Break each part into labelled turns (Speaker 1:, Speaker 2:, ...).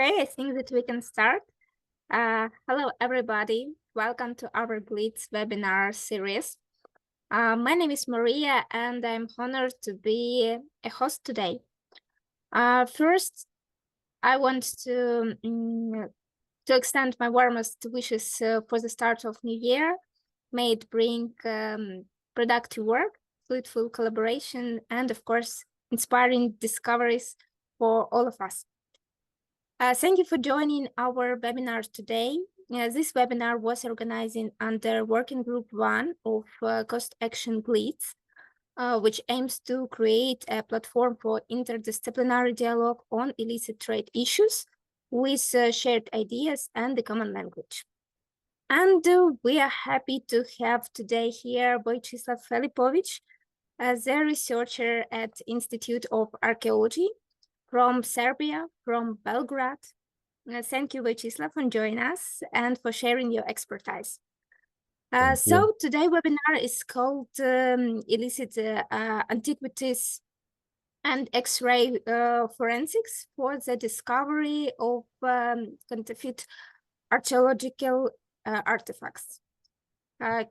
Speaker 1: Okay, I think that we can start. Hello, everybody. Welcome to our GLITSS webinar series. My name is Mariia, and I'm honored to be a host today. First, I want to extend my warmest wishes for the start of new year. May it bring productive work, fruitful collaboration, and of course, inspiring discoveries for all of us. Thank you for joining our webinar today. This webinar was organized under Working Group 1 of Cost Action GLITSS, which aims to create a platform for interdisciplinary dialogue on illicit trade issues with shared ideas and the common language. And we are happy to have today here Vojislav Filipovic, as a researcher at Institute of Archaeology, from Serbia, from Belgrade. Thank you, Vojislav, for joining us and for sharing your expertise. So today's webinar is called Illicit Antiquities and X-ray Forensics for the Discovery of Counterfeit Archaeological Artifacts.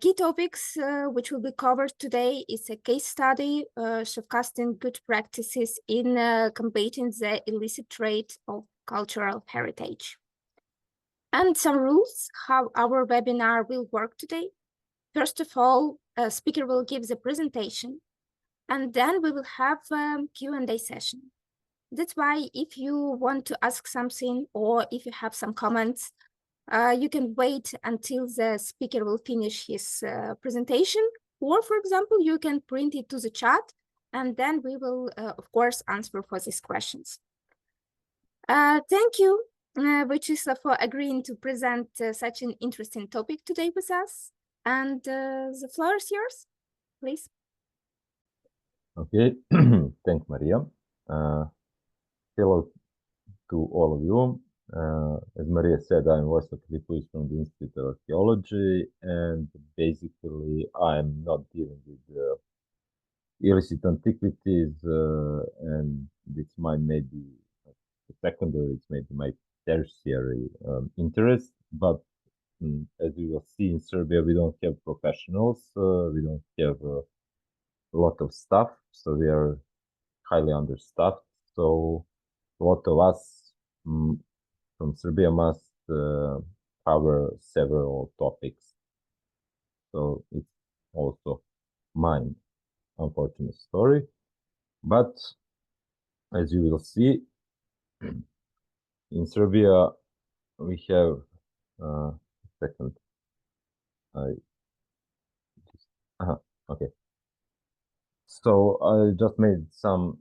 Speaker 1: Key topics which will be covered today is a case study showcasing good practices in combating the illicit trade of cultural heritage. And some rules how our webinar will work today. First of all, a speaker will give the presentation, and then we will have a Q&A session. That's why if you want to ask something or if you have some comments, you can wait until the speaker will finish his presentation, or for example, you can print it to the chat, and then we will, of course, answer for these questions. Thank you, Vojislav, for agreeing to present such an interesting topic today with us. And the floor is yours, please.
Speaker 2: Okay, thanks, Mariia. Hello to all of you. As Mariia said, I'm Vojislav Filipovic from the Institute of Archaeology, and basically I'm not dealing with illicit antiquities, and it's maybe secondary, it's maybe my tertiary interest, but as you will see in Serbia, we don't have professionals, we don't have a lot of staff, so we are highly understaffed, so a lot of us from Serbia must cover several topics. So it's also mine, unfortunate story. But as you will see, in Serbia, we have, second, okay. So I just made some,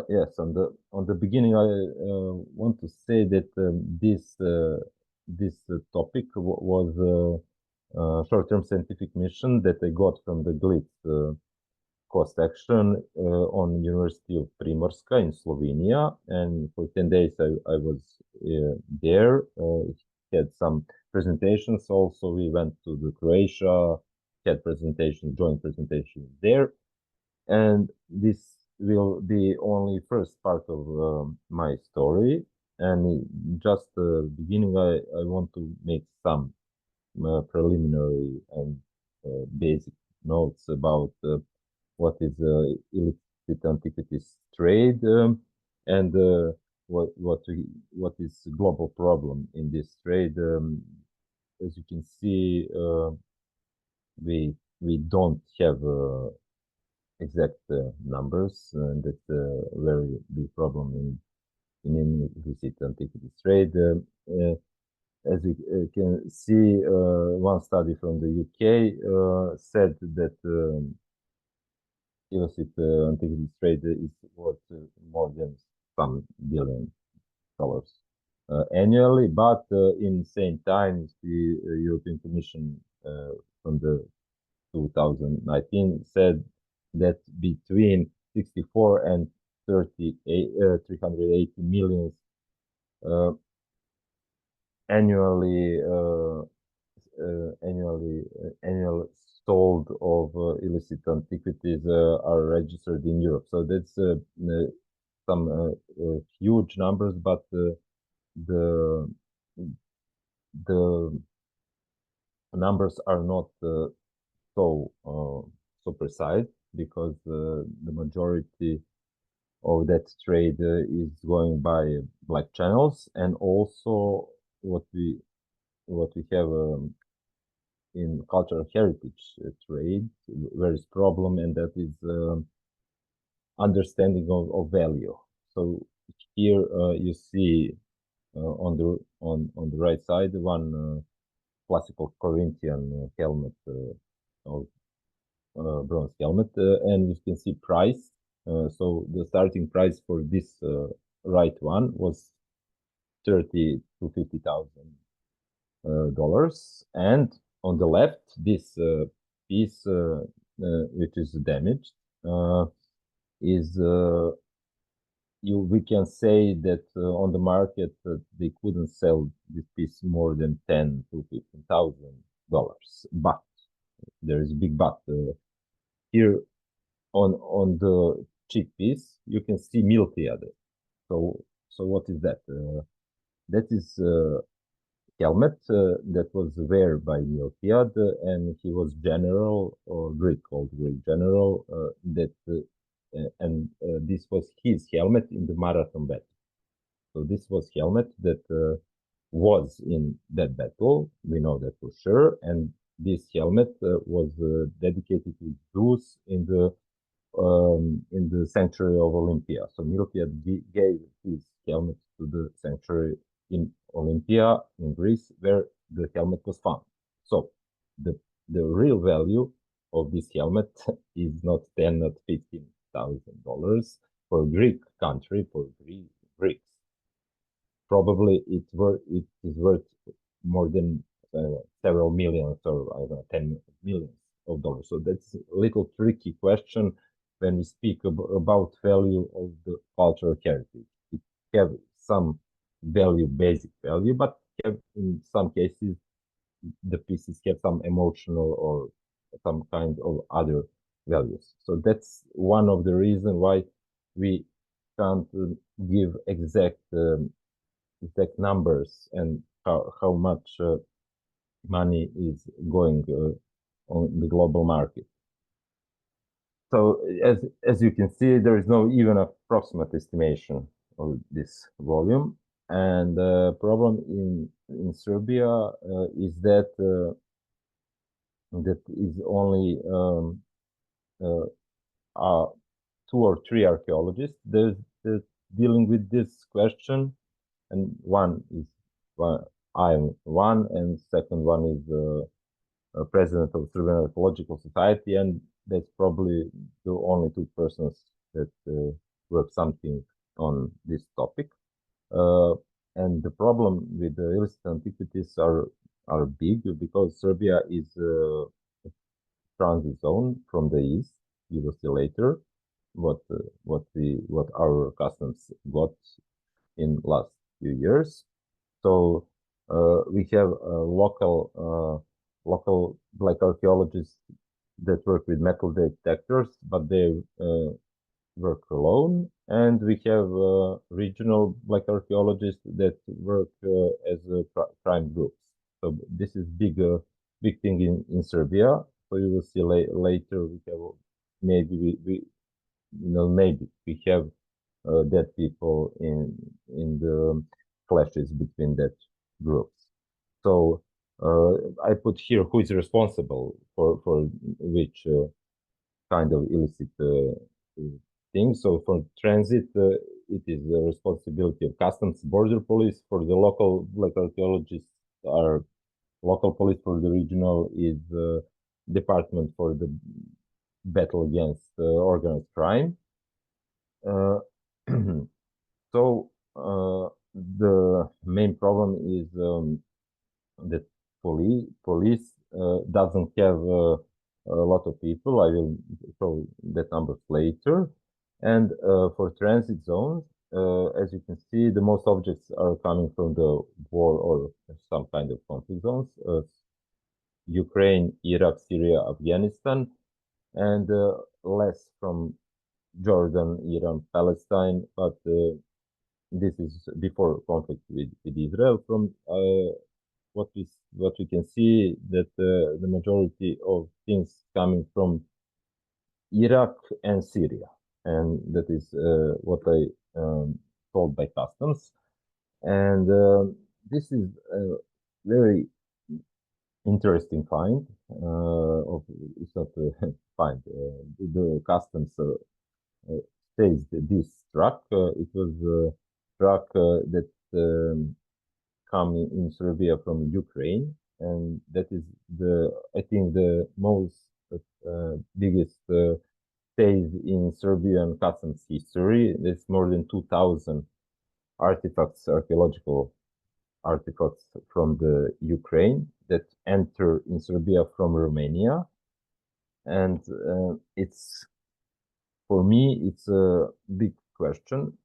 Speaker 2: yes, on the beginning, I want to say that this topic was a short-term scientific mission that I got from the GLITSS cost action on University of Primorska in Slovenia, and for 10 days I was there. Had some presentations. Also, we went to the Croatia, had presentations, joint presentations there. And this will be only first part of my story. And just beginning, I want to make some preliminary and basic notes about what is illicit antiquities trade and what is global problem in this trade. As you can see, we don't have exact numbers, and that's a very big problem in illicit antiquities trade. As you can see, one study from the UK said that illicit antiquities trade is worth more than some $1 billion annually, but in the same time, the European Commission from the 2019 said that between 64 and 380 million annually sold of illicit antiquities are registered in Europe. So that's some huge numbers, but the numbers are not so precise, because the majority of that trade is going by black channels, and also what we have in cultural heritage trade, there is problem, and that is understanding of value. So here you see on the right side one classical Corinthian helmet, or bronze helmet, and you can see price. So the starting price for this right one was $30,000 to $50,000, and on the left, this piece, which is damaged, is we can say that on the market they couldn't sell this piece more than $10,000 to $15,000. But there is a big but. Here on the cheap piece, you can see Miltiad. So what is that? That is helmet that was worn by Miltiad, and he was general, or Greek, called Greek general, and this was his helmet in the marathon battle. So this was helmet that was in that battle. We know that for sure. And this helmet was dedicated to Zeus in the sanctuary of Olympia. So Miltiad gave his helmet to the sanctuary in Olympia in Greece, where the helmet was found. So the real value of this helmet is not $10,000, not $15,000 for a Greek country, for Greeks. Probably it is worth more than several millions, or I don't know, 10 millions of dollars. So that's a little tricky question when we speak about value of the cultural heritage. It have some value, basic value, but have, in some cases, the pieces have some emotional or some kind of other values. So that's one of the reasons why we can't give exact numbers and how much money is going on the global market. So as you can see, there is no even approximate estimation of this volume. And the problem in Serbia is that that is only 2 or 3 archaeologists that dealing with this question, and I'm one, and second one is president of Serbian Archaeological Society, and that's probably the only 2 persons that work something on this topic. And the problem with the illicit antiquities are big, because Serbia is a transit zone from the east. You will see later what our customs got in last few years. So we have local black archaeologists that work with metal detectors, but they work alone, and we have regional black archaeologists that work as crime groups. So this is big thing in Serbia. So you will see later we have maybe we have dead people in the clashes between that groups. So I put here who is responsible for which kind of illicit thing. So for transit, it is the responsibility of customs, border police. For the local black archaeologists are local police. For the regional is department for the battle against organized crime. So the main problem is that police doesn't have a lot of people. I will show that numbers later. And for transit zones, as you can see, the most objects are coming from the war or some kind of conflict zones. Ukraine, Iraq, Syria, Afghanistan, and less from Jordan, Iran, Palestine, but this is before conflict with Israel. From what we can see, that the majority of things coming from Iraq and Syria, and that is what I told by customs. And this is a very interesting find. It's not a find. The customs says that this truck, it was a truck that come in Serbia from Ukraine, and that is I think the most biggest stage in Serbian customs history. There's more than 2,000 artifacts, archaeological artifacts from the Ukraine that enter in Serbia from Romania. And it's, for me, it's a big question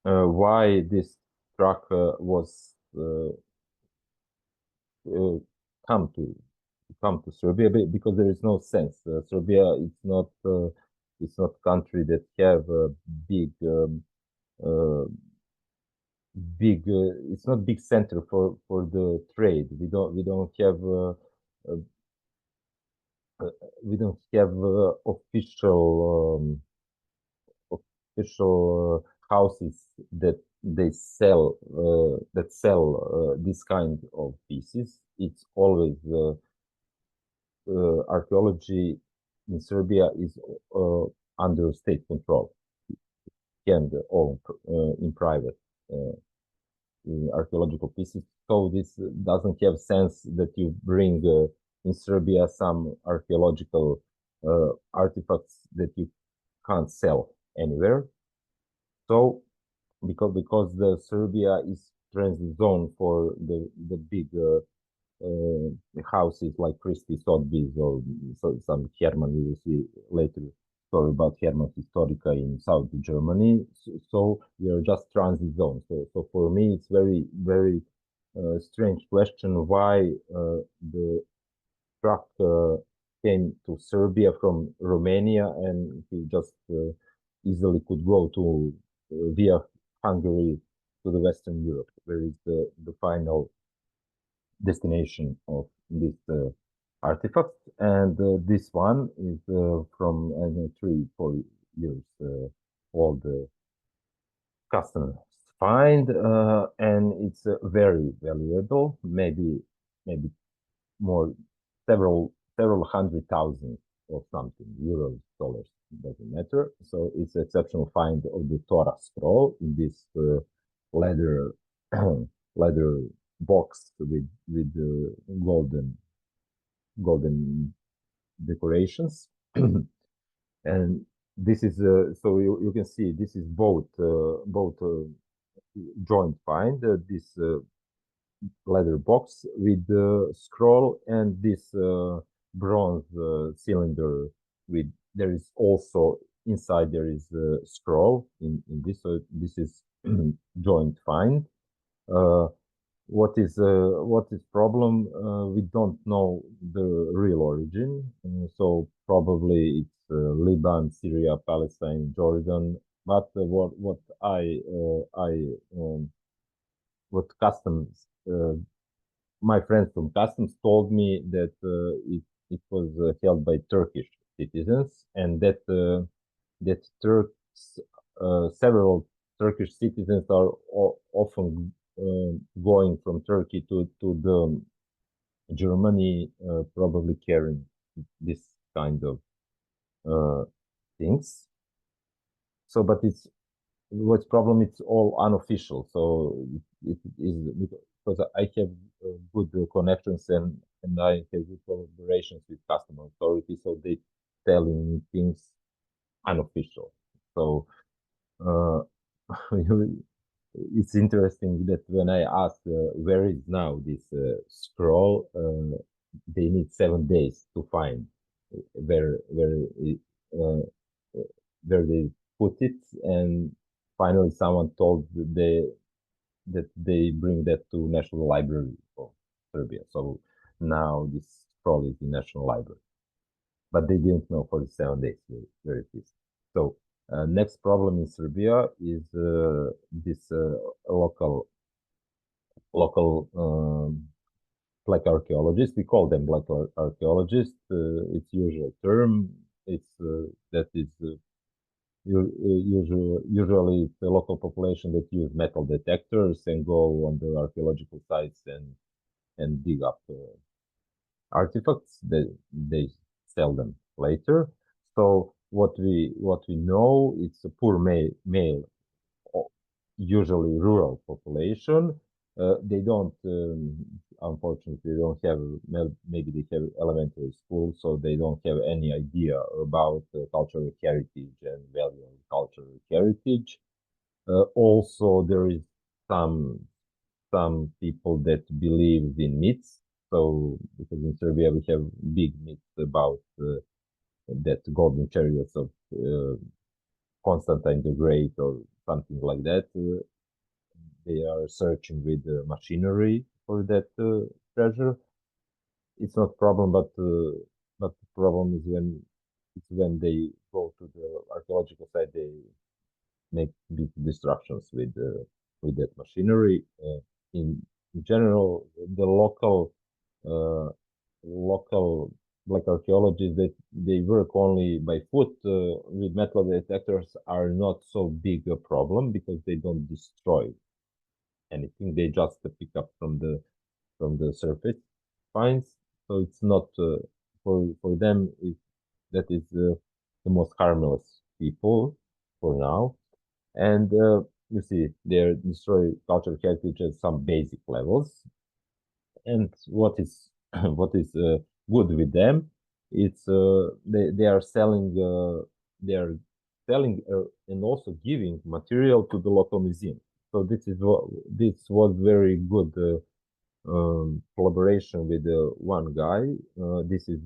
Speaker 2: why this truck was come to Serbia, because there is no sense. Serbia, it's not country that have a big it's not big center for the trade. We don't have official houses that they sell this kind of pieces. It's always archaeology in Serbia is under state control and owned in private archaeological pieces. So this doesn't have sense that you bring in Serbia some archaeological artifacts that you can't sell anywhere. So because the Serbia is transit zone for the big houses like Christie Sotheby's or some Hermann, we will see later story about Hermann Historica in South Germany. So we are just transit zone. So for me, it's very, very strange question why the truck came to Serbia from Romania, and he just easily could go to via Hungary to the Western Europe, where is the final destination of this artifact. And this one is from 3-4 years old customers find, and it's very valuable, maybe more several hundred thousand or something, euros, dollars, doesn't matter. So it's an exceptional find of the Torah scroll in this leather leather box with golden decorations. And this is so you can see this is both joint find, this leather box with the scroll and this bronze cylinder with, there is also inside there is a scroll in this, so this is joint find. What is problem? We don't know the real origin, so probably it's Lebanon, Syria, Palestine, Jordan. But what customs, my friends from customs told me that it was held by Turkish citizens, and that Turks, several Turkish citizens are often going from Turkey to the Germany, probably carrying this kind of things. So, but what's problem? It's all unofficial. So it is because I have good connections and I have good collaborations with customer authorities, so they telling me things unofficial. So it's interesting that when I ask where is now this scroll, they need 7 days to find where they put it, and finally someone told that they bring that to National Library of Serbia. So now this scroll is in National Library, but they didn't know for the 7 days where it is. So Next problem in Serbia is this local black archaeologists. We call them black archaeologists. It's usual term. It's that is usually it's the local population that use metal detectors and go on the archaeological sites and dig up artifacts. They sell them later. So what we know, it's a poor male, usually rural population. They don't, unfortunately, they don't have, maybe they have elementary school, so they don't have any idea about cultural heritage and value of cultural heritage. Also, there is some people that believe in myths. So, because in Serbia we have big myths about that golden chariots of Constantine the Great or something like that. They are searching with machinery for that treasure. It's not a problem, but the problem is when they go to the archaeological site, they make big destructions with that machinery. In general, the local black archaeologists that they work only by foot with metal detectors are not so big a problem because they don't destroy anything. They just pick up from the surface finds. So it's not for them. That is the most harmless people for now. And you see, they destroy cultural heritage at some basic levels. And what is good with them? It's they are selling and also giving material to the local museum. So this was very good collaboration with one guy. This is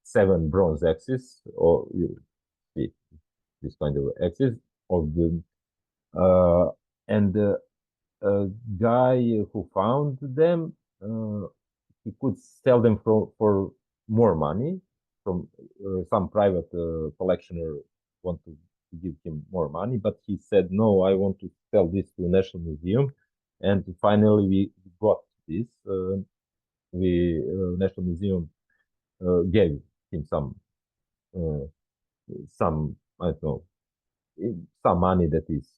Speaker 2: 7 bronze axes, or you see this kind of axis of the and guy who found them, he could sell them for more money. From some private collectioner want to give him more money, but he said, no, I want to sell this to National Museum. And finally we got this. National Museum gave him some I don't know, some money that is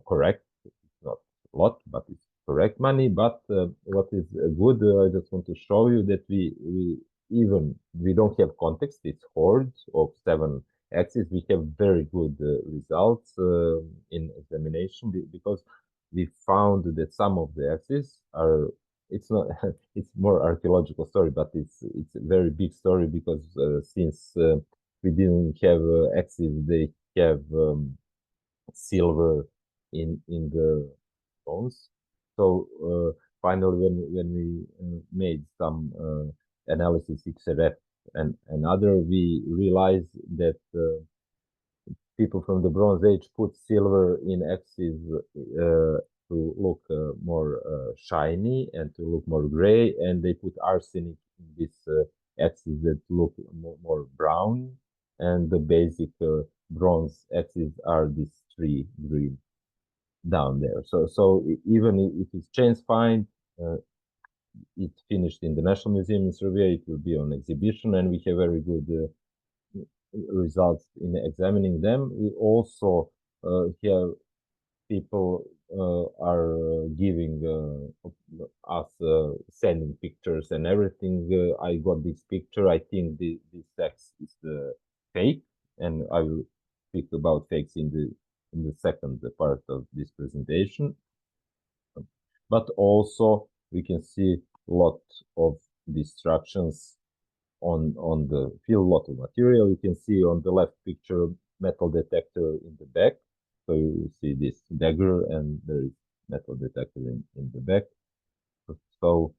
Speaker 2: correct. It's not a lot, but it's correct money. But what is good, I just want to show you that we don't have context. It's hordes of 7 axes. We have very good results in examination because we found that some of the axes are. It's not. It's more archaeological story, but it's a very big story because since we didn't have axes, they have silver in the bones. So finally, when we made some analysis, XRF and other, we realized that people from the Bronze Age put silver in axes to look more shiny and to look more gray, and they put arsenic in these axes that look more brown, and the basic bronze axes are these 3 green down there. So even if it's chance find, it finished in the National Museum in Serbia, it will be on exhibition, and we have very good results in examining them. We also have people are giving us sending pictures and everything. I got this picture. I think this text is fake, and I will speak about fakes in the second part of this presentation. But also we can see a lot of destructions on the field, lot of material. You can see on the left picture metal detector in the back. So you see this dagger and there is metal detector in the back. So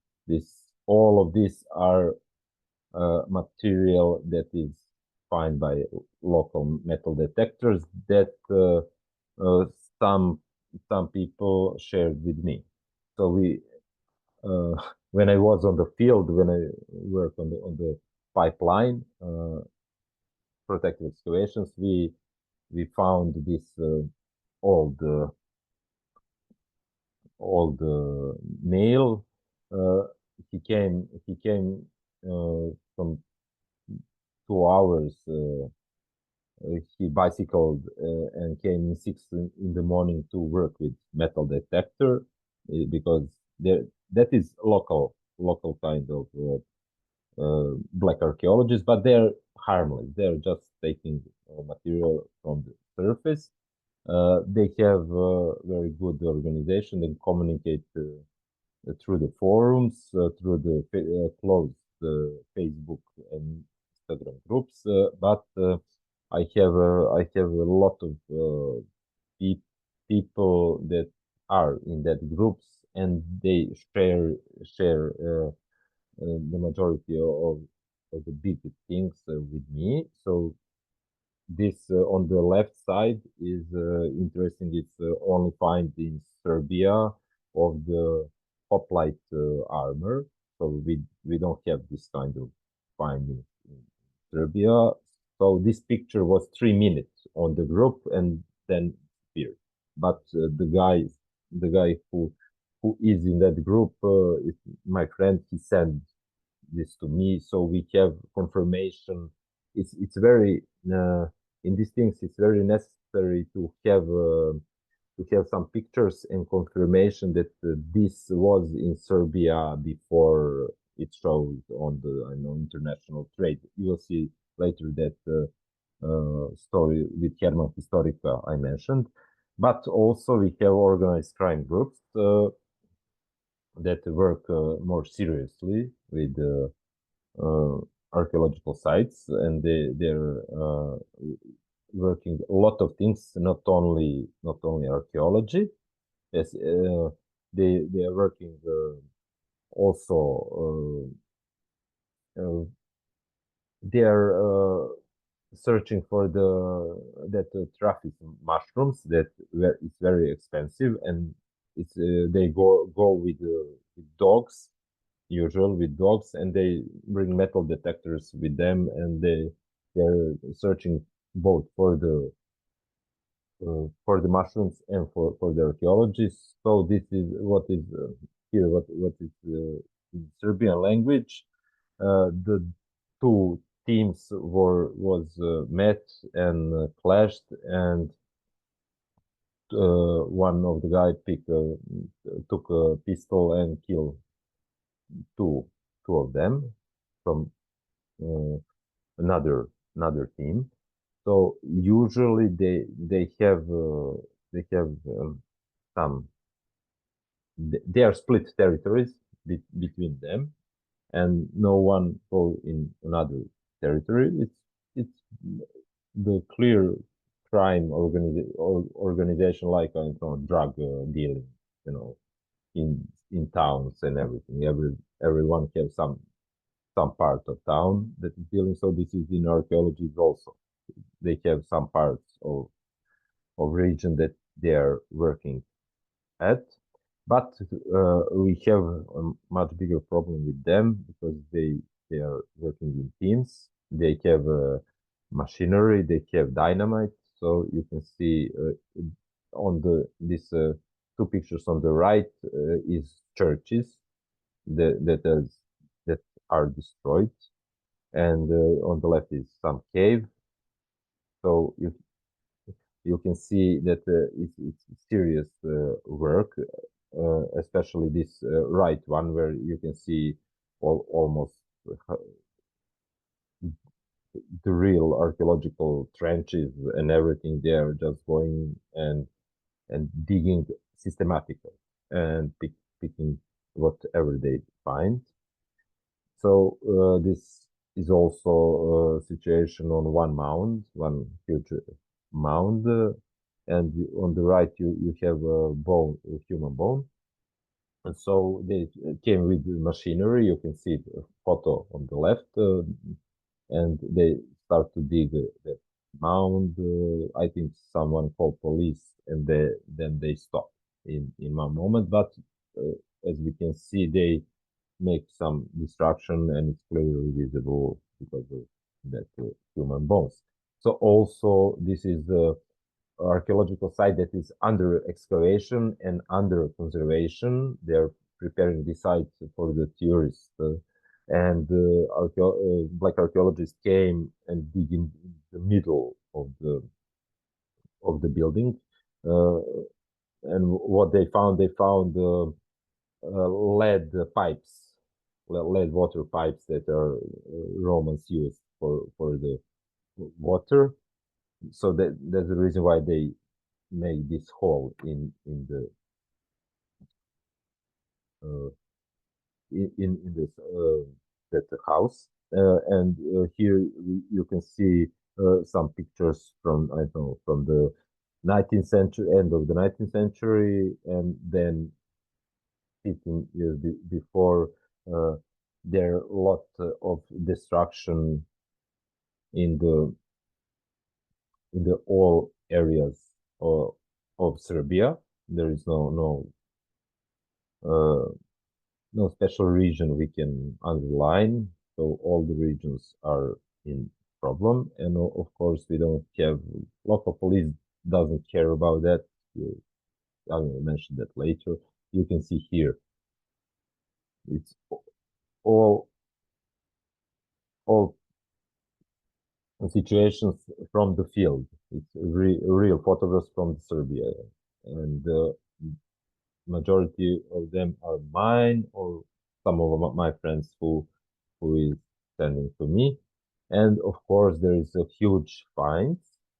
Speaker 2: all of these are material that is found by local metal detectors that some people shared with me. So when I was on the field, when I worked on the pipeline protective excavations, we we found this old male. He came from 2 hours. He bicycled and came in 6 in the morning to work with metal detector because that is local kind of black archaeologists, but they're harmless. They're just taking material from the surface. They have very good organization. They communicate through the forums, through the closed Facebook and Instagram groups. But I have a lot of people that are in that groups, and they share the majority of the big things with me. So this on the left side is interesting. It's only find in Serbia of the hoplite armor. So we don't have this kind of finding in Serbia. So this picture was 3 minutes on the group and then disappeared. But the guy who is in that group is my friend. He sent this to me, so we have confirmation. It's very in these things. It's very necessary to have some pictures and confirmation that this was in Serbia before it shows on the international trade. You will see later that story with Herman Historica I mentioned, but also we have organized crime groups that work more seriously with archaeological sites, and they're working a lot of things, not only archaeology. Yes, they are working also. They are searching for traffic mushrooms that it's very expensive, and it's they go with dogs, usual with dogs, and they bring metal detectors with them, and they're searching both for the mushrooms and for the archaeologists. So this is what is here. What is in Serbian language? The two teams was met and clashed, and one of the guy took a pistol and killed two of them from another team. So usually they have some. They are split territories between them, and no one go in another territory. It's the clear crime organization, like drug dealing, in towns and everything. Everyone has some part of town that is dealing. So this is in archaeology also. They have some parts of region that they are working at, but we have a much bigger problem with them because they are working in teams. They have machinery, they have dynamite. So you can see on these two pictures on the right is churches that are destroyed, and on the left is some cave. So you can see that it's serious work, especially this right one, where you can see almost the real archaeological trenches and everything. They are just going and digging systematically and picking whatever they find. So this is also a situation on one huge mound, and on the right you have a human bone. And so they came with machinery. You can see the photo on the left, and they start to dig the mound. I think someone called police, and then they stop in one moment. But as we can see, they make some destruction, and it's clearly visible because of that human bones. So also this is the archaeological site that is under excavation and under conservation. They are preparing the site for the tourists. And black archaeologists came and dig in the middle of the building. And what they found lead pipes, lead water pipes that are Romans used for the water. So that's the reason why they made this hole in the in this that house. And here you can see some pictures from, I don't know, from the 19th century, end of the 19th century, and then 15 years before. There are a lot of destruction in the all areas of Serbia. There is no special region we can underline. So all the regions are in problem, and of course we don't have, local police doesn't care about that. I will mention that later. You can see here, it's all situations from the field. It's real photographs from Serbia, and the majority of them are mine or some of my friends who is sending to me. And of course, there is a huge find.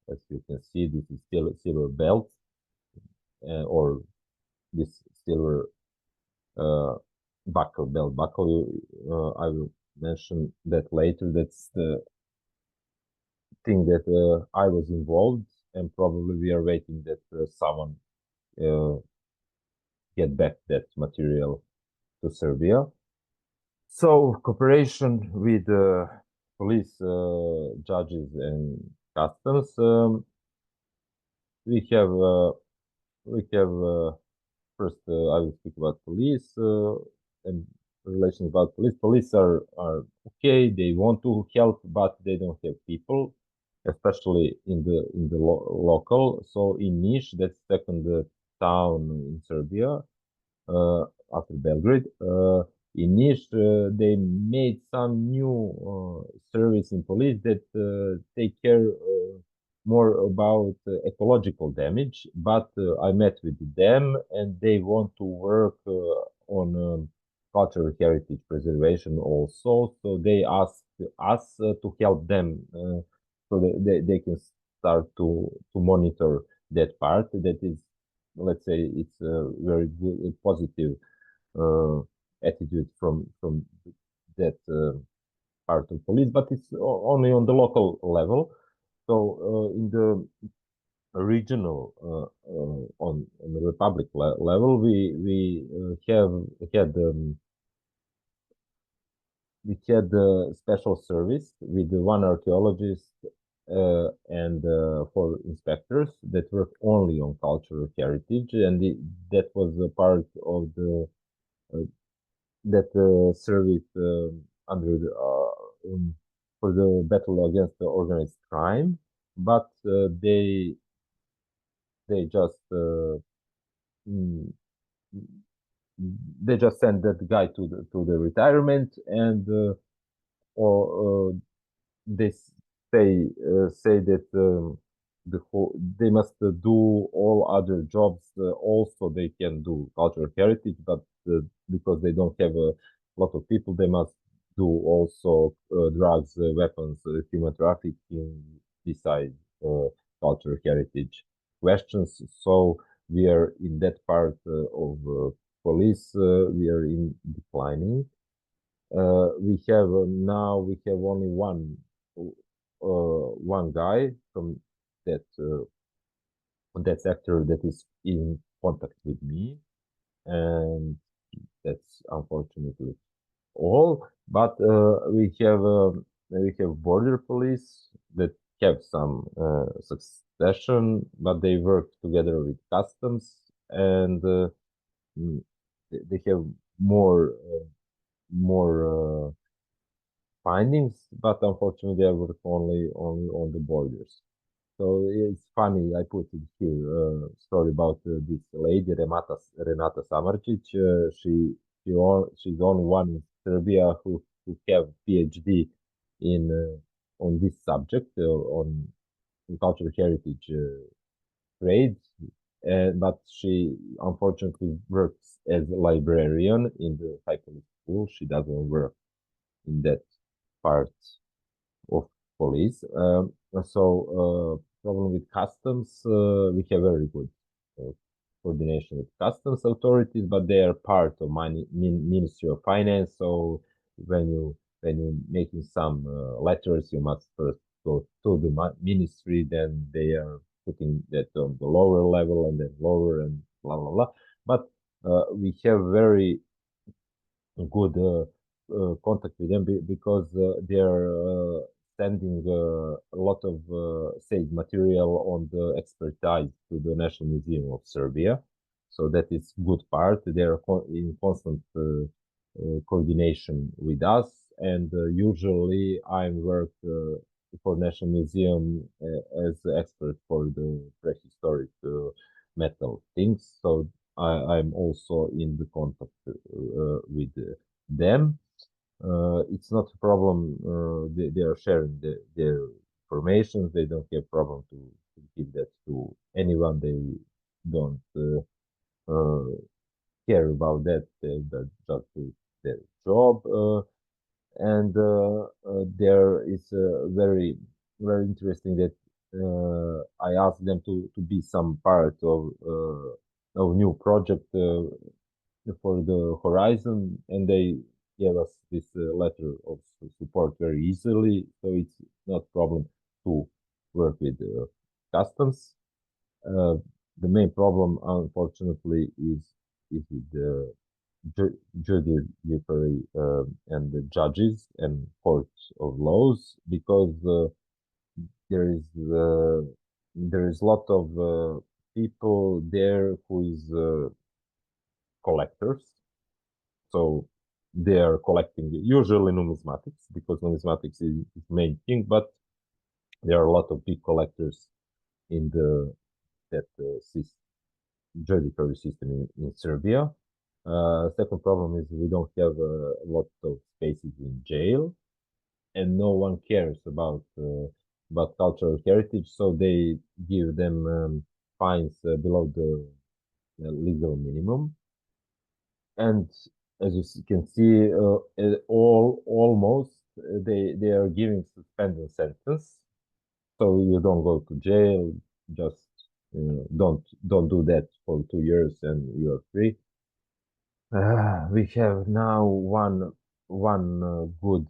Speaker 2: As you can see, this is still silver belt, or this silver buckle, belt buckle. I will mention that later. That's the thing that I was involved, and probably we are waiting that someone get back that material to Serbia. So cooperation with police, judges, and customs. We have first. I will speak about police and relations about police. Police are okay. They want to help, but they don't have people, especially in the local. So in Niš, that's second town in Serbia after Belgrade. In Niš, they made some new service in police that take care more about ecological damage. But I met with them, and they want to work on cultural heritage preservation also. So they asked us to help them, so they can start to monitor that part. That is, let's say, it's a very good, positive attitude from that part of police, but it's only on the local level. So in the regional, on the republic level, we had a special service with one archaeologist and 4 inspectors that work only on cultural heritage, and that was a part of the that service under the for the battle against the organized crime, but they just they just sent that guy to the retirement, and or they say that they must do all other jobs also. They can do cultural heritage, but because they don't have a lot of people, they must do also drugs, weapons, human trafficking besides cultural heritage questions. So we are in that part of police. We are in declining. We have now only one guy from that sector that is in contact with me, and that's unfortunately all. But we have border police that have some succession, but they work together with customs, and they have more findings, but unfortunately they work only on the borders. So it's funny, I put it here, story about this lady, Renata Samarčić. She's only one in Serbia who have PhD in on this subject, on cultural heritage trades. But she unfortunately works as a librarian in the high police school. She doesn't work in that part of police. Problem with customs, we have very good coordination with customs authorities, but they are part of Ministry of Finance. So when you making some letters, you must first go to the ministry, then they are putting that on the lower level and then lower and blah blah blah. But we have very good contact with them because they are sending a lot of saved material on the expertise to the National Museum of Serbia. So that is good part. They are in constant coordination with us, and usually I work for National Museum as expert for the prehistoric metal things. So I'm also in the contact with them. It's not a problem. They are sharing their information. They don't have problem to give that to anyone. They don't care about that. They just do their job. And there is very interesting that I asked them to be some part of new project for the horizon, and they gave us this letter of support very easily. So it's not problem to work with customs. The main problem, unfortunately, is with the judiciary and the judges and courts of laws, because there is a lot of people there who is collectors. So they are collecting usually numismatics, because numismatics is main thing, but there are a lot of big collectors in that judiciary system in Serbia. Second problem is we don't have a lot of spaces in jail, and no one cares about cultural heritage, so they give them fines below the legal minimum. And as you can see, almost they are giving suspended sentence, so you don't go to jail. Just don't do that for 2 years and you are free. We have now one good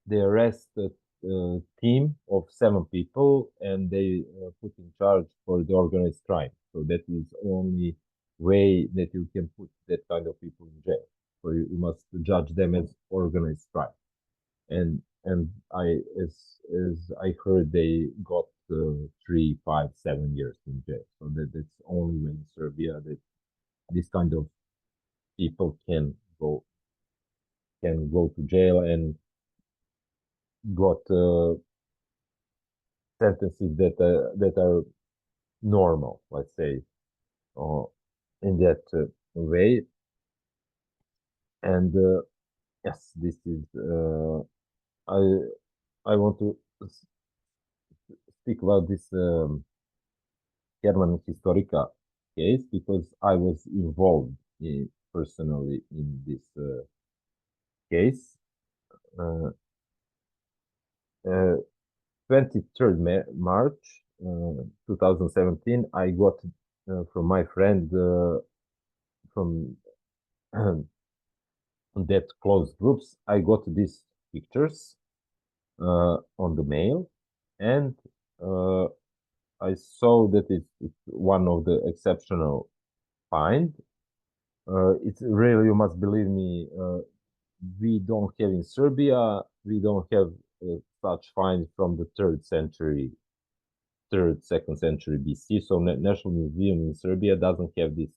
Speaker 2: they arrested a team of 7 people, and they put in charge for the organized crime. So that is only way that you can put that kind of people in jail. So you must judge them as organized crime. And I as I heard, they got 3, 5, 7 years in jail. So that's only in Serbia that this kind of people can go to jail and got sentences that are normal, let's say, in that way. And yes, this is I want to speak about this German Historica case, because I was involved personally in this case. 23rd March 2017, I got from my friend from that closed groups, I got these pictures on the mail, and I saw that it's one of the exceptional find. It's really, you must believe me, we don't have in Serbia, we don't have such finds from the 3rd century, 2nd century BC. So National Museum in Serbia doesn't have this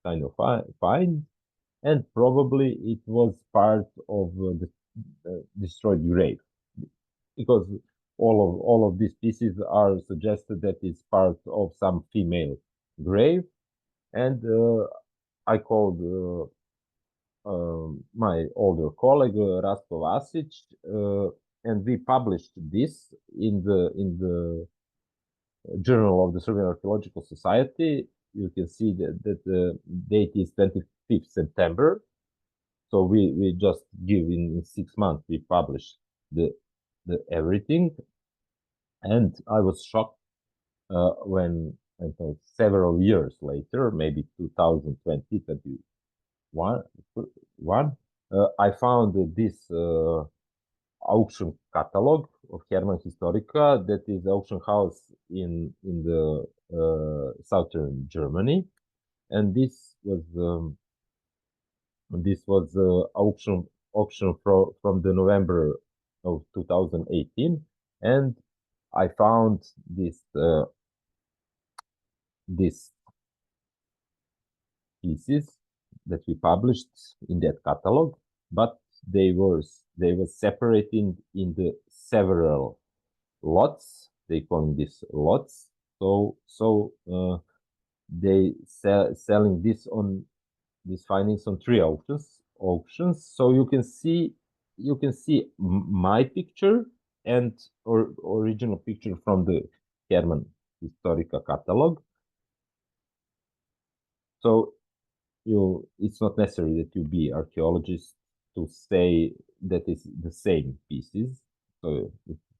Speaker 2: kind of find, and probably it was part of the destroyed grave, because all of these pieces are suggested that it's part of some female grave, and I called my older colleague Rastko Vasic, and we published this in the Journal of the Serbian Archaeological Society. You can see that the date is 25th September. So we just give in 6 months we published the everything, and I was shocked when several years later, maybe 2020, 21, I found this auction catalog of Hermann Historica, that is auction house in the southern Germany, and this was auction from the November of 2018, and I found this pieces that we published in that catalog, but they were separated in the several lots. They call this lots. So they selling this on these findings on 3 auctions. So you can see my picture and original picture from the Hermann Historica catalog. So it's not necessary that you be archaeologist to say that it's the same pieces. So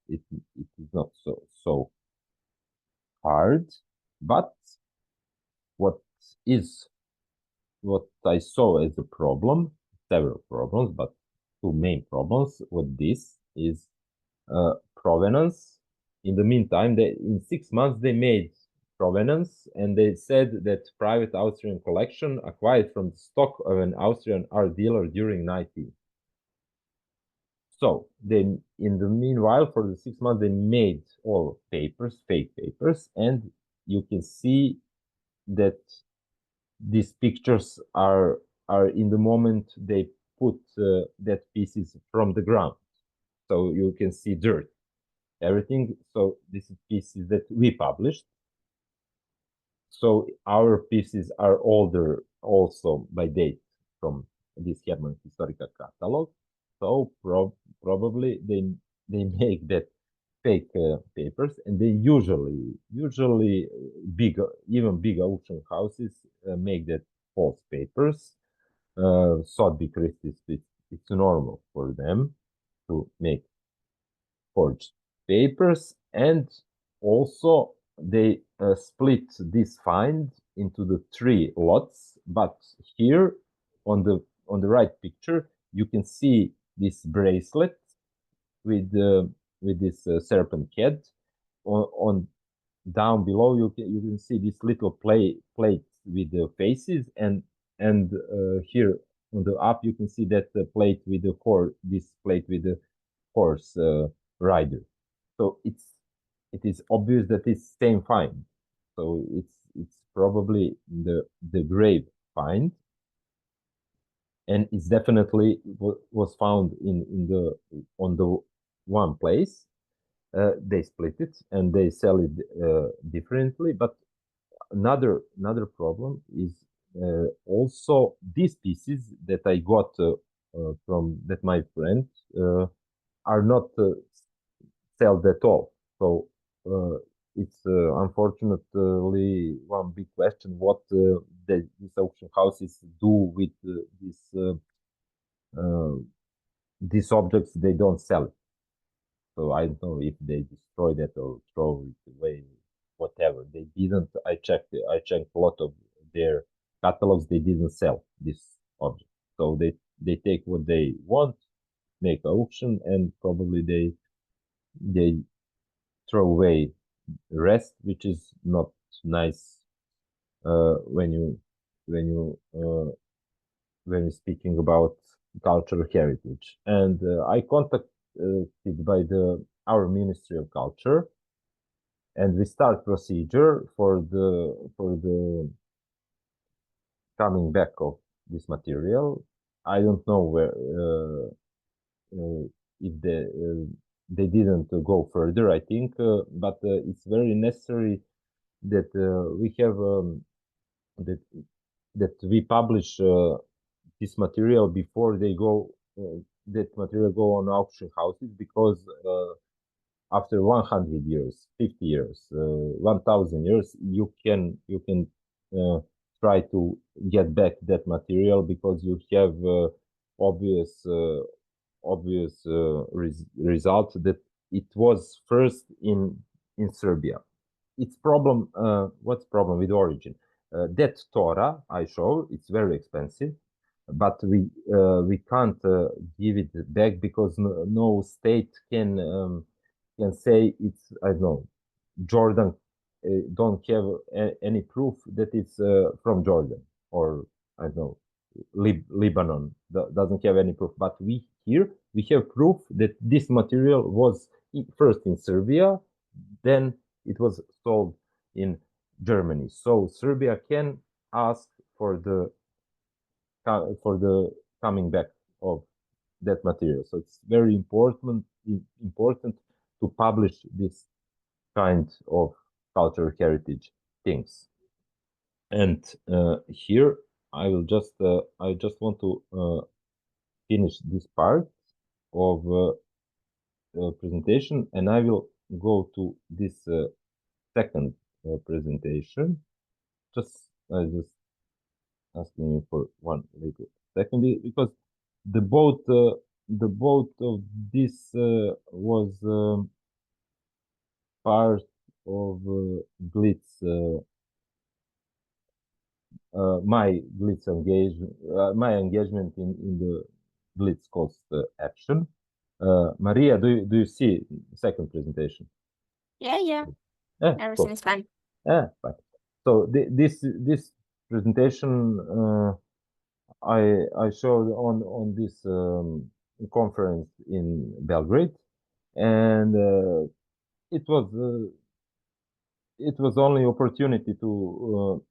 Speaker 2: it is not so hard. But what I saw as a problem, several problems, but 2 main problems with this is provenance. In the meantime, in 6 months they made provenance, and they said that private Austrian collection acquired from the stock of an Austrian art dealer during 19. So then, in the meanwhile, for the 6 months, they made all papers, fake papers, and you can see that these pictures are in the moment they put that pieces from the ground, so you can see dirt, everything. So this is pieces that we published. So our pieces are older also by date from this Hermann Historica catalog. So probably they make that fake papers, and they usually even big auction houses make that false papers. Sotheby's Christie's, it's normal for them to make forged papers, and also they split this find into the 3 lots. But here on the right picture, you can see this bracelet with this serpent head. On down below, you can see this little plate with the faces, and here on the up you can see that the plate with the horse, this plate with the horse rider. So it is obvious that it's same find. So it's probably the grave find, and it's definitely was found on the one place. They split it and they sell it differently. But another problem is also these pieces that I got from that my friend are not sold at all. So it's unfortunately one big question: what these auction houses do with these objects? They don't sell it. So I don't know if they destroyed it or throw it away, whatever. They didn't. I checked a lot of their catalogs. They didn't sell this object. So they take what they want, make auction, and probably they throw away the rest, which is not nice when you're speaking about cultural heritage. And I contacted by our Ministry of Culture, and we start procedure for the coming back of this material. I don't know where if they didn't go further, I think, but it's very necessary that we have that we publish this material before they go that material go on auction houses, because after 100 years, 50 years, 1000 years, you can try to get back that material, because you have obvious result that it was first in Serbia. It's problem. What's problem with origin? That Torah I show, it's very expensive, but we can't give it back, because no state can say it's, I don't know, Jordan don't have any proof that it's from Jordan, or I don't know, Lebanon doesn't have any proof. But we have proof that this material was first in Serbia, then it was sold in Germany. So Serbia can ask for the coming back of that material. So it's very important to publish this kind of cultural heritage things. And here I just want to finish this part of presentation, and I will go to this second presentation. Just asking you for one little second, because the boat of this was part of GLITSS, my GLITSS engagement, my engagement in the GLITSS cost action. Mariia, do you see the second presentation?
Speaker 1: Yeah. Everything
Speaker 2: Cool.
Speaker 1: is fine.
Speaker 2: Fine. So this presentation I showed on this conference in Belgrade, and it was only opportunity to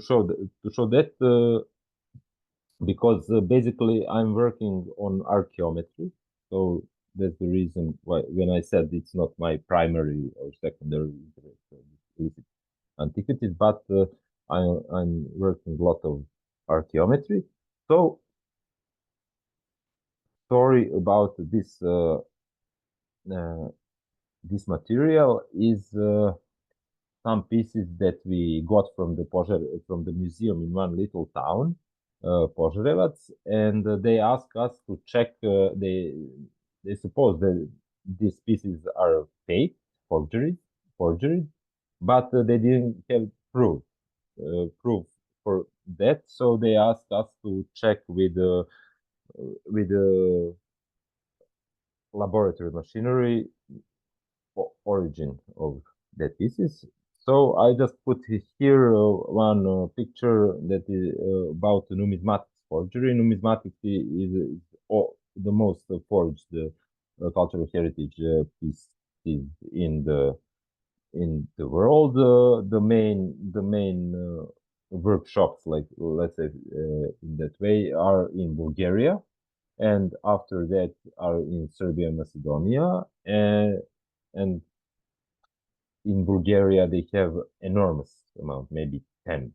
Speaker 2: show that because basically I'm working on archaeometry, so that's the reason why when I said it's not my primary or secondary interest, antiquities, but I'm working a lot of archaeometry. So story about this this material is some pieces that we got from the museum in one little town, Požarevac, and they asked us to check. They suppose that these pieces are fake, forgeries, but they didn't have proof for that. So they asked us to check with the laboratory machinery origin of that pieces. So I just put here one picture that is about numismatics forgery. Numismatics is the most forged cultural heritage piece in the world. The main workshops, like let's say in that way, are in Bulgaria, and after that are in Serbia and Macedonia, and in Bulgaria they have enormous amount, maybe 10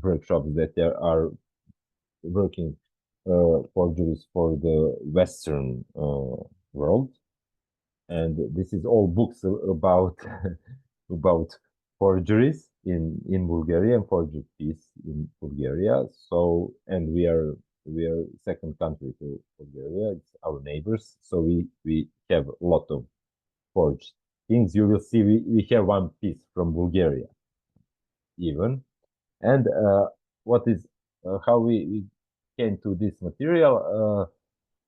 Speaker 2: workshops that are working forgeries for the Western world, and this is all books about about forgeries in Bulgaria and forged piece in Bulgaria. So, and we are second country to Bulgaria. It's our neighbors, so we have a lot of forged things. You will see we have one piece from Bulgaria even. And what is how we came to this material?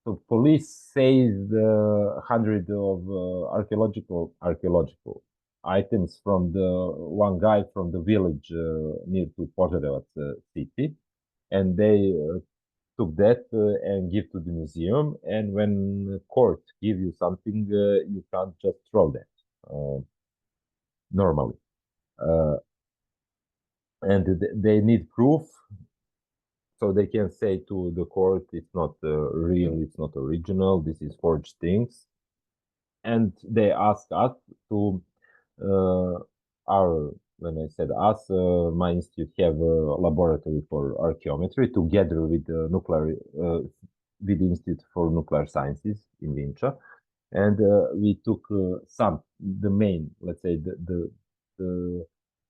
Speaker 2: So police says the hundred of archaeological items from the one guy from the village near to Požarevac city, and they took that and give to the museum. And when court give you something, you can't just throw that normally. and they need proof, so they can say to the court, it's not real, it's not original, this is forged things. And they ask us to when I said us, my institute have a laboratory for archaeometry together with the with the Institute for Nuclear Sciences in Vinča, and we took the main, let's say the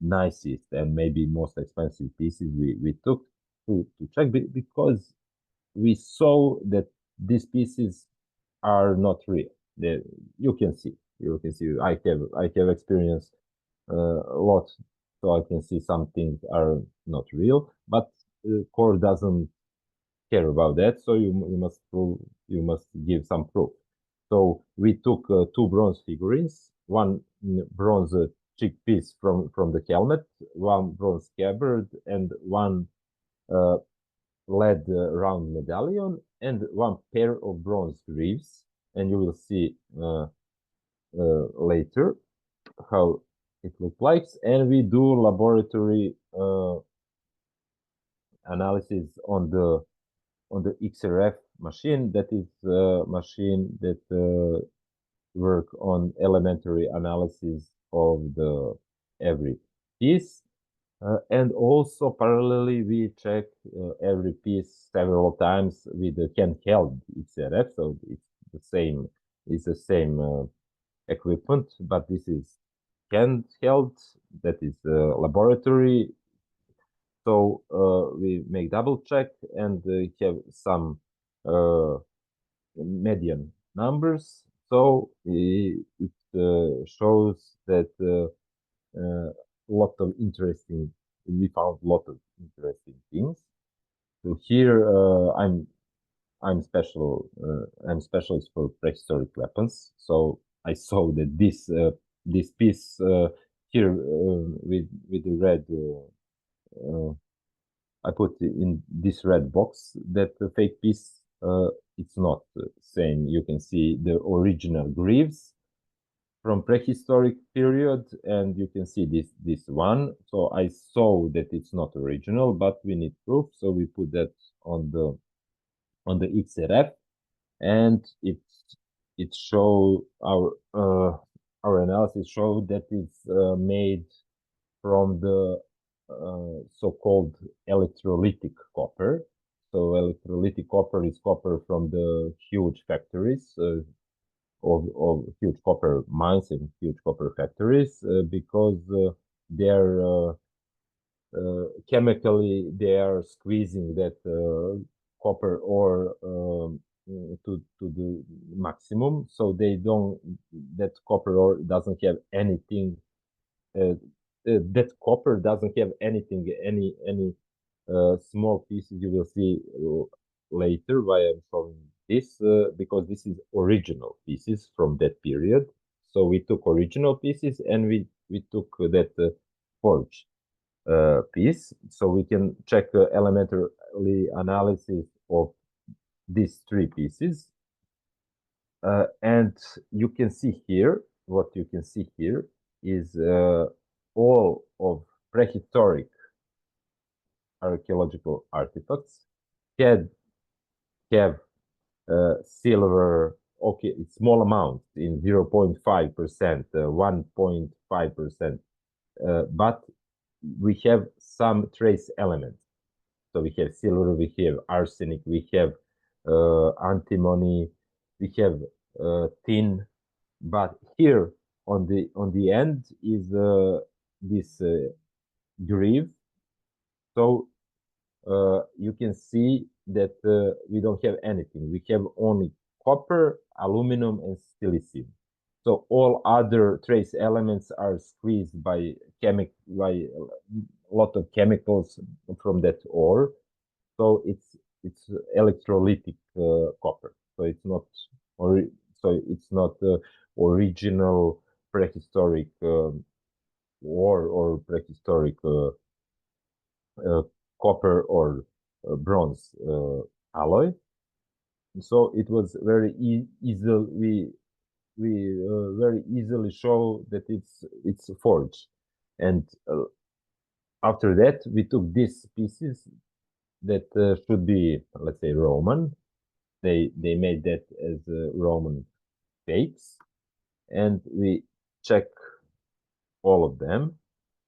Speaker 2: nicest and maybe most expensive pieces we took to check, because we saw that these pieces are not real. You can see. I have experienced a lot, so I can see some things are not real. But court doesn't care about that. So you must prove. You must give some proof. So we took 2 bronze figurines, one bronze cheek piece from the helmet, one bronze scabbard, and one lead round medallion, and one pair of bronze greaves. And you will see later how it looks like. And we do laboratory analysis on the XRF machine. That is a machine that work on elementary analysis of the every piece. And also parallelly, we check every piece several times with the handheld XRF. So it's the same equipment, but this is handheld. That is laboratory. So we make double check and have some median numbers. So it shows that we found a lot of interesting things. So here I'm specialist for prehistoric weapons. So I saw that this piece here with the red, I put in this red box, that the fake piece, it's not the same. You can see the original greaves from prehistoric period, and you can see this one. So I saw that it's not original, but we need proof, so we put that on the XRF, and it show our analysis showed that it's made from the so-called electrolytic copper. So electrolytic copper is copper from the huge factories of huge copper mines and huge copper factories, because they're chemically they are squeezing that copper ore to the maximum. So that copper ore doesn't have anything. That copper doesn't have anything, any small pieces. You will see later why I'm showing this, because this is original pieces from that period. So we took original pieces and we took that forged piece. So we can check elementary analysis of these 3 pieces. And you can see here, what you can see here is all of prehistoric archaeological artifacts have silver, okay, small amount in 0.5%, 1.5%, but we have some trace elements. So we have silver, we have arsenic, we have antimony, we have tin, but here on the end is this greave. So you can see that we don't have anything. We have only copper, aluminum, and silicium. So all other trace elements are squeezed by a lot of chemicals from that ore. So it's electrolytic copper. So it's not original prehistoric ore or prehistoric copper or bronze alloy. So it was very easily we very easily show that it's forged. And after that, we took these pieces that should be, let's say, Roman. They made that as Roman fakes, and we check all of them,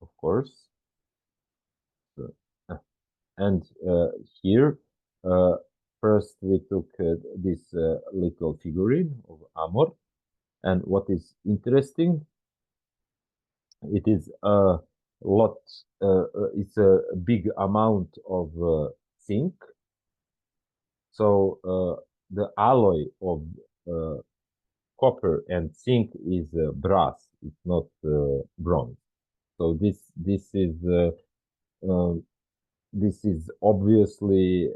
Speaker 2: of course. And here, first we took this little figurine of Amor, and what is interesting, it is a lot, it's a big amount of zinc. So the alloy of copper and zinc is brass, it's not bronze. So this is obviously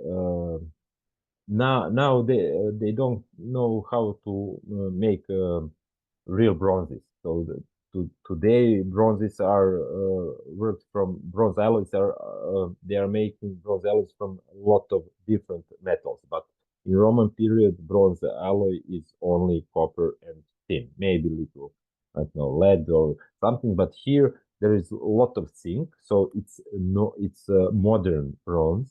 Speaker 2: now they don't know how to make real bronzes. So today bronzes are worked from bronze alloys are they are making bronze alloys from a lot of different metals, but in Roman period bronze alloy is only copper and tin, maybe little, I don't know, lead or something, but here there is a lot of zinc, so it's modern bronze,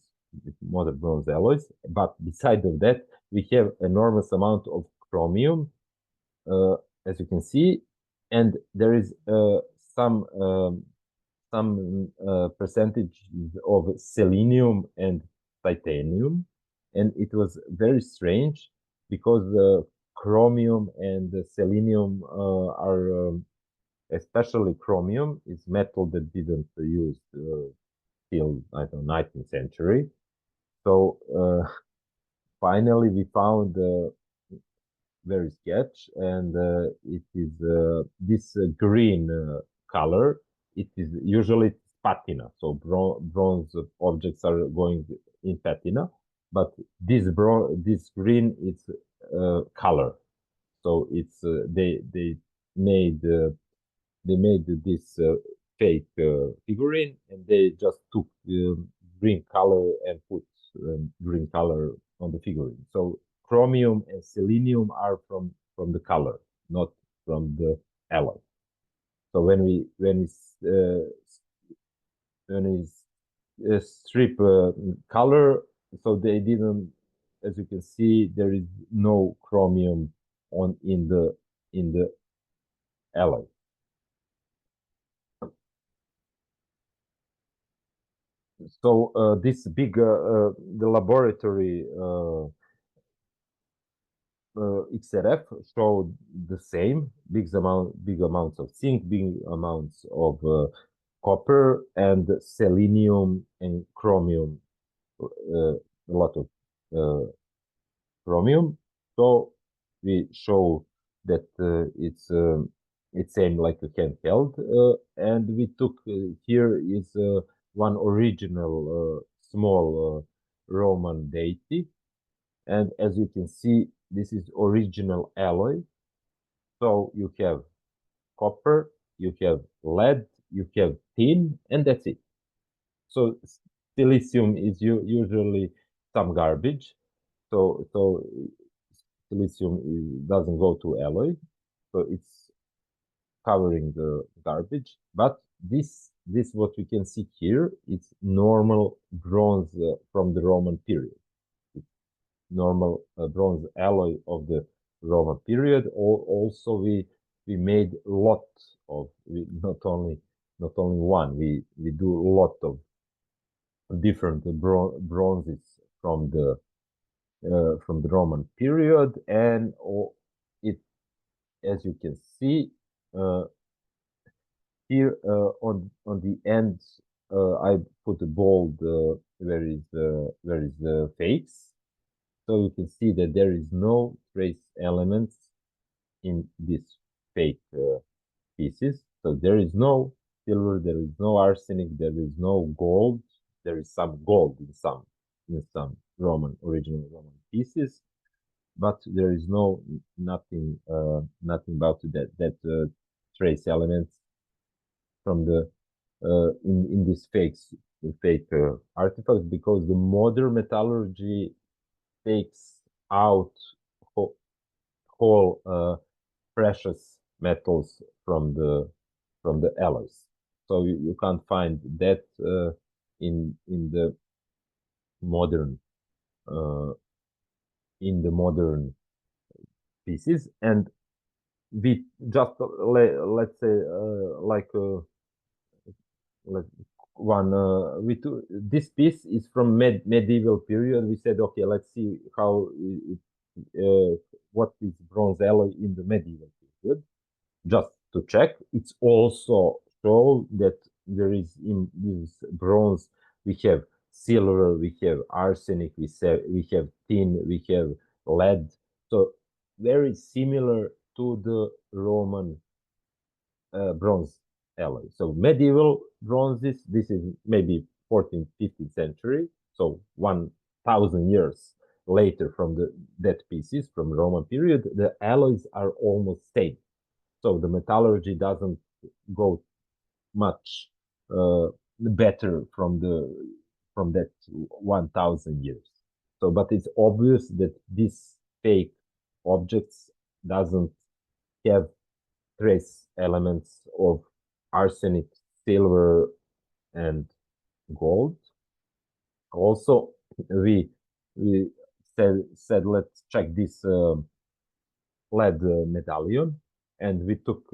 Speaker 2: modern bronze alloys. But beside of that, we have enormous amount of chromium, as you can see, and there is some percentage of selenium and titanium, and it was very strange because the chromium and the selenium are especially chromium is metal that didn't used till, I don't know, 19th century. So finally we found very sketch, and it is this green color. It is usually patina, so bronze objects are going in patina, but this green is color. So it's they made this fake figurine, and they just took green color and put green color on the figurine. So chromium and selenium are from the color, not from the alloy. So when we strip color, so they didn't, as you can see, there is no chromium in the alloy. So this big the laboratory XRF showed the same big amounts of zinc, big amounts of copper and selenium and chromium, a lot of chromium. So we show that it's same like a handheld, and we took here is one original small Roman deity, and as you can see, this is original alloy. So you have copper, you have lead, you have tin, and that's it. So silicium is usually some garbage. So silicium doesn't go to alloy, so it's covering the garbage. But this what we can see here, it's normal bronze from the Roman period. It's normal bronze alloy of the Roman period. Also, we made a lot of, not only one. We do a lot of different bronzes from the Roman period, and it, as you can see here on the end, I put a bold where is the fakes, so you can see that there is no trace elements in these fake pieces. So there is no silver, there is no arsenic, there is no gold. There is some gold in some original Roman pieces, but there is nothing about that trace elements from the in these fake artifacts, because the modern metallurgy takes out whole precious metals from the alloys. So you can't find that in the modern pieces. And we just let's say like this piece is from medieval period. We said, okay, let's see how what is bronze alloy in the medieval period, just to check. It's also show that there is in this bronze we have silver, we have arsenic, we have tin, we have lead. So very similar to the Roman bronze alloy. So medieval bronzes, this is maybe 14th, 15th century, so 1,000 years later from that pieces from Roman period, the alloys are almost same. So the metallurgy doesn't go much better from that 1,000 years. So, but it's obvious that these fake objects doesn't have trace elements of arsenic, silver, and gold. Also, we said let's check this lead medallion, and we took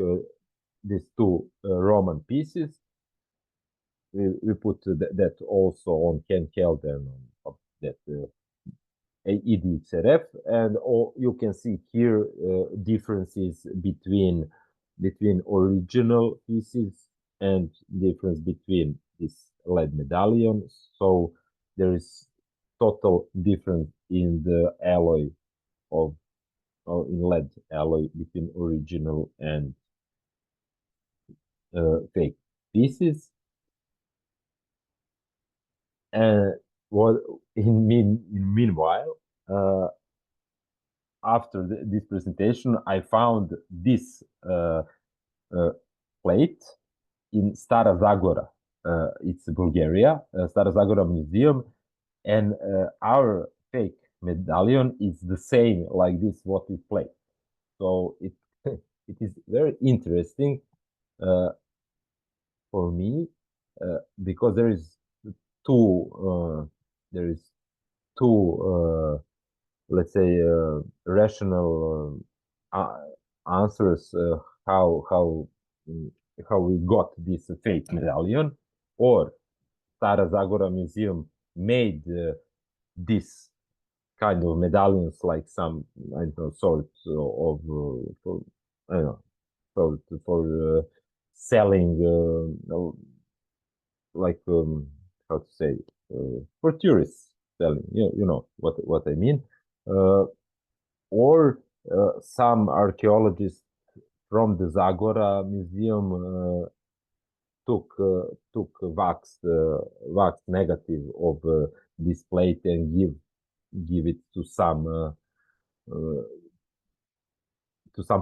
Speaker 2: these two Roman pieces. We put that also on handheld and on that EDXRF, and you can see here differences between original pieces and difference between this lead medallion. So there is total difference in the alloy of in lead alloy between original and fake pieces. And what meanwhile, after this presentation, I found this plate in Stara Zagora. It's Bulgaria, Stara Zagora Museum, and our fake medallion is the same like this what we plate. So it it is very interesting for me because there is two let's say rational answers how we got this fake medallion, or Stara Zagora Museum made this kind of medallions like some I don't know sort of for, I don't know for selling like how to say for tourists selling, you know what I mean, or some archaeologists from the Zagora Museum took waxed negative of this plate and give it to some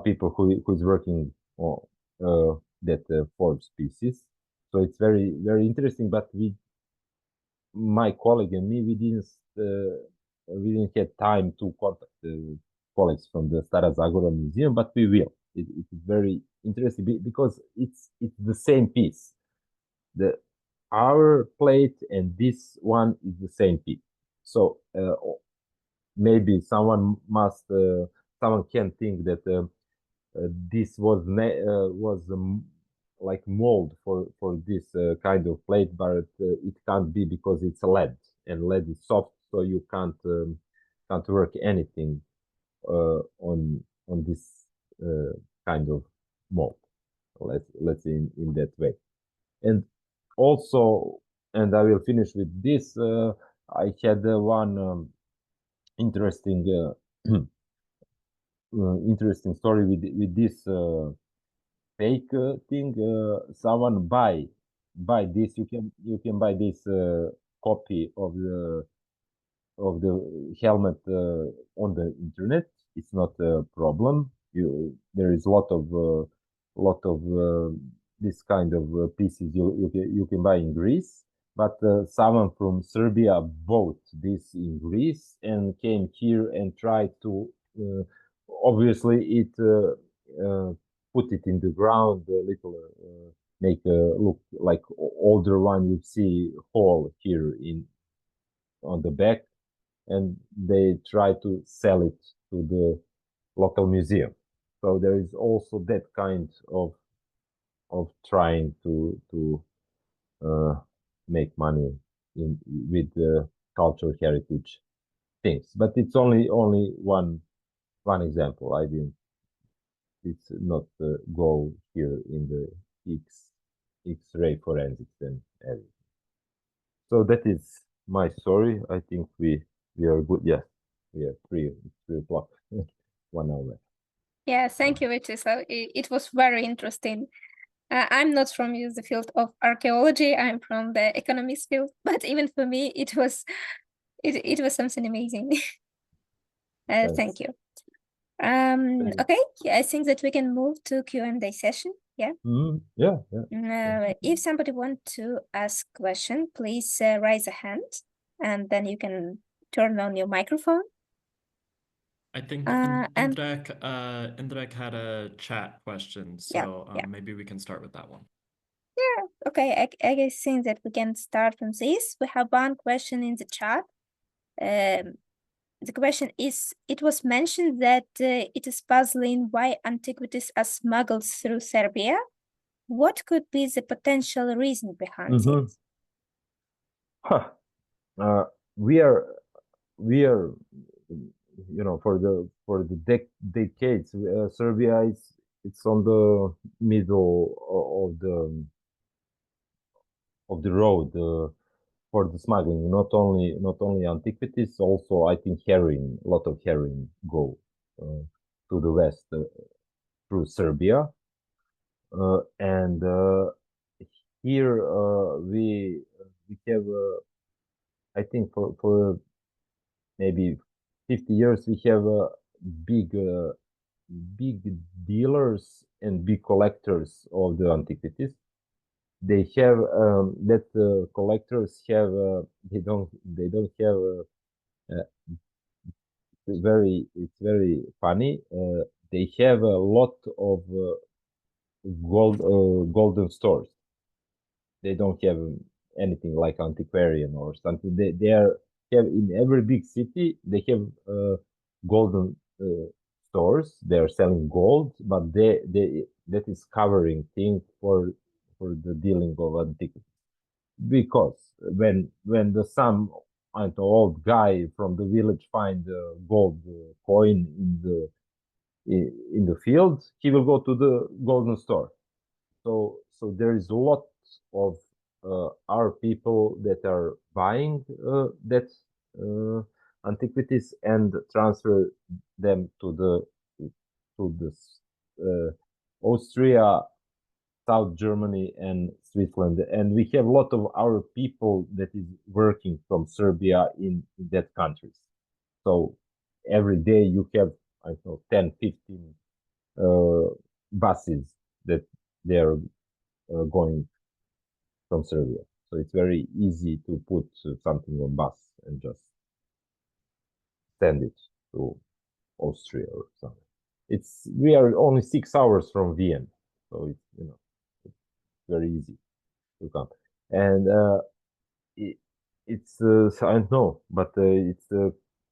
Speaker 2: people who is working on that forged species. So it's very interesting. But my colleague and me, we didn't have time to contact the colleagues from the Stara Zagora Museum, but we will. It's very interesting because it's the same piece. Our plate and this one is the same piece. So maybe someone can think that this was like mold for this kind of plate, but it can't be because it's lead, and lead is soft, so you can't work anything on this kind of mold. Let's say in that way. And also, and I will finish with this. I had one interesting interesting story with this fake thing. Someone buy this. You can buy this copy of the helmet on the internet. It's not a problem. There is a lot of this kind of pieces you can buy in Greece. But someone from Serbia bought this in Greece and came here and tried to obviously it put it in the ground a little make look like older one. You see hole here on the back, and they try to sell it to the local museum. So there is also that kind of trying to make money with the cultural heritage things. But it's only one example. I didn't. It's not the goal here in the X-ray forensics and everything. So that is my story. I think we are good. Yes, we are 3 o'clock. 1 hour left.
Speaker 1: Yeah, thank you, Vojislav. It was very interesting. I'm not from the field of archaeology. I'm from the economics field, but even for me, it was something amazing. Thank you. Okay, yeah, I think that we can move to Q&A session. Yeah.
Speaker 2: Yeah.
Speaker 1: If somebody wants to ask a question, please raise a hand, and then you can turn on your microphone.
Speaker 3: I think Indrek had a chat question, so maybe we can start with that one.
Speaker 1: Yeah, okay, I think that we can start from this. We have one question in the chat. The question is, it was mentioned that it is puzzling why antiquities are smuggled through Serbia. What could be the potential reason behind it?
Speaker 2: We are, you know, for the decades, Serbia it's on the middle of the road for the smuggling. Not only antiquities, also I think heroin. A lot of heroin go to the west through Serbia, and here we have. I think for maybe 50 years we have big dealers and big collectors of the antiquities. They have that collectors have they don't have it's very funny. They have a lot of golden stores. They don't have anything like antiquarian or something. They have in every big city. They have golden stores. They are selling gold, but that is covering thing for the dealing of antiquities. Because when some old guy from the village find a gold coin in the field, he will go to the golden store. So there is a lot of our people that are buying that antiquities and transfer them to Austria, South Germany, and Switzerland. And we have a lot of our people that is working from Serbia in that countries. So every day you have, I don't know, 10, 15 buses that they are going from Serbia. So it's very easy to put something on bus and just send it to Austria or something. We are only 6 hours from Vienna, so it's it's very easy to come. And it's I don't know, but it's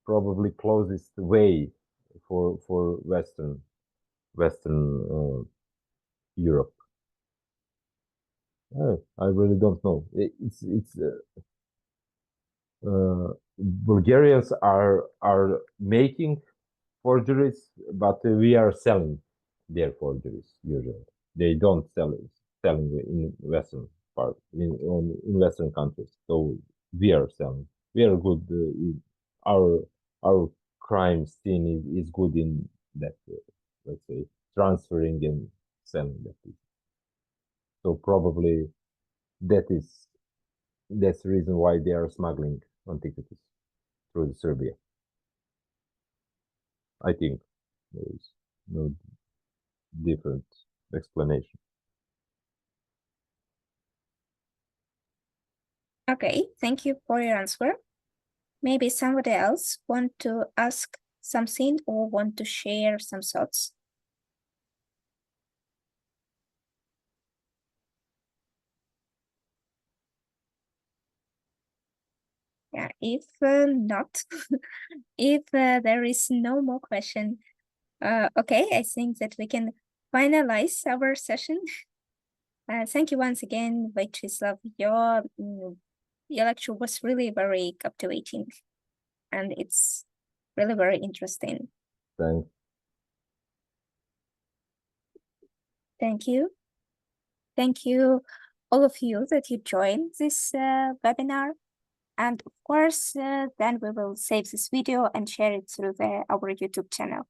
Speaker 2: probably closest way for Western Europe. I really don't know. Bulgarians are making forgeries, but we are selling their forgeries usually. They don't selling in Western part in Western countries. So we are selling. We are good. Our crime scene is good in that. Let's say transferring and selling that. So probably that's the reason why they are smuggling antiquities through Serbia. I think there is no different explanation.
Speaker 1: Okay, thank you for your answer. Maybe somebody else want to ask something or want to share some thoughts. Yeah, if not, if there is no more question, okay, I think that we can finalize our session. Thank you once again, Vojislav. Your lecture was really very captivating, and it's really very interesting.
Speaker 2: Thanks.
Speaker 1: Thank you. Thank you, all of you that you joined this webinar. And of course, then we will save this video and share it through our YouTube channel.